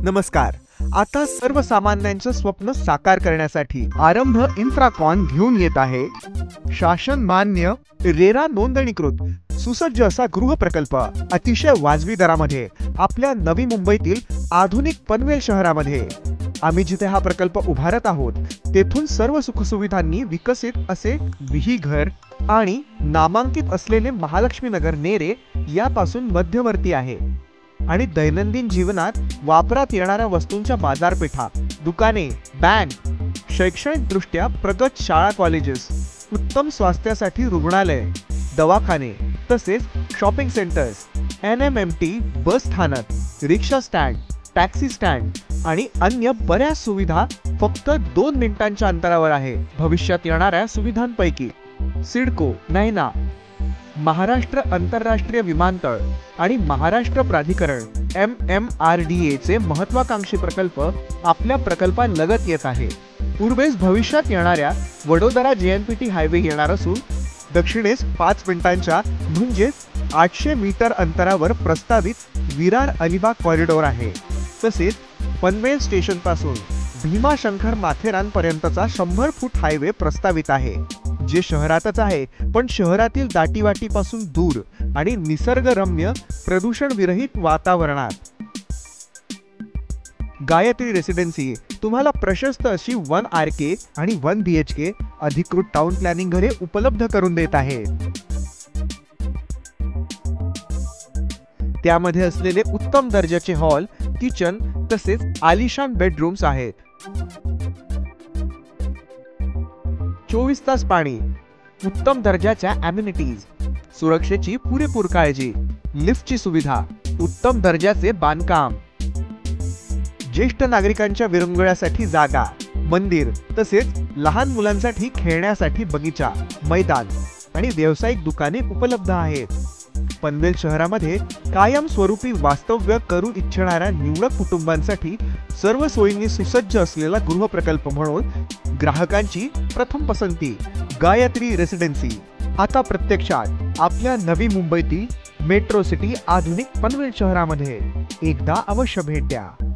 नमस्कार. आता सर्वसामान्यांचं स्वप्न साकार करण्यासाठी आरंभ इन्फ्राकॉन घेऊन येत आहे शासन मान्य रेरा नोंदणीकृत सुसज्ज असा गृह प्रकल्प अतिशय वाजवी दरामध्ये आपल्या नवी मुंबईतील आधुनिक पनवेल शहरामध्ये. आम्ही जिथे हा प्रकल्प उभारत आहोत तेथून सर्व सुखसुविधांनी विकसित असे विहीघर आणि नामांकित असलेले महालक्ष्मी नगर नेरे यापासून मध्यवर्ती आहे आणि दैनंदिन जीवनात वापरात येणाऱ्या वस्तूंच्या बाजारपेठा, दुकाने, बँक, शैक्षणिक दृष्ट्या प्रगत शाळा, कॉलेजेस, उत्तम स्वास्थ्यासाठी रुग्णालय, दवाखाने तसेच शॉपिंग सेंटर्स, NMMT बस स्थानक, रिक्षा स्टँड, टॅक्सी स्टँड आणि अन्य बऱ्याच सुविधा फक्त 2 मिनिटांच्या अंतरावर आहे. भविष्यात येणाऱ्या सुविधांपैकी सिडको, नैना, महाराष्ट्र आंतरराष्ट्रीय विमानतळ आणि महाराष्ट्र प्राधिकरण MMRDA चे महत्वाकांक्षी प्रकल्प आपल्या प्रकल्पालगत येत आहे. पूर्वेस भविष्यात येणाऱ्या वडोदरा JNPT हायवे येणार असून दक्षिणेस 5 मिनिटांच्या म्हणजेच 800 मीटर अंतरावर प्रस्तावित विरार अलिबाग कॉरिडॉर आहे. तसेच पनवेल स्टेशन पासून भीमाशंकर माथेरानपर्यंतचा 100 फूट हायवे प्रस्तावित आहे, जे शहरातच आहे पण शहरातील दाटीवाटीपासून दूर आणि निसर्गरम्य प्रदूषण विरहित वातावरणात. गायत्री रेसिडेन्सी तुम्हाला प्रशस्त अशी 1 RK आणि 1 BHK अधिकृत टाउन प्लॅनिंग घरे उपलब्ध करून देत आहे. त्यामध्ये असलेले उत्तम दर्जाचे हॉल, किचन तसेच आलिशान बेडरूम्स आहेत. 24 तास पाणी, उत्तम दर्जाच्या अम्युनिटीज, सुरक्षेची पुरेपूर काळजी, लिफ्टची सुविधा, उत्तम दर्जाचे बांधकाम, ज्येष्ठ नागरिकांच्या विरंगुळ्यासाठी जागा, मंदिर तसेच लहान मुलांसाठी खेळण्यासाठी बगीचा, मैदान आणि व्यावसायिक दुकाने उपलब्ध आहेत. पनवेल शहरामध्ये कायमस्वरूपी वास्तव्य करू इच्छिणाऱ्या निवडक कुटुंबांसाठी सर्व सोयींनी सुसज्ज असलेला गृह प्रकल्प म्हणून ग्राहकांची प्रथम पसंती गायत्री रेसिडेन्सी आता प्रत्यक्षात आपल्या नवी मुंबईतील मेट्रो सिटी आधुनिक पनवेल शहरामध्ये. एकदा अवश्य भेट द्या.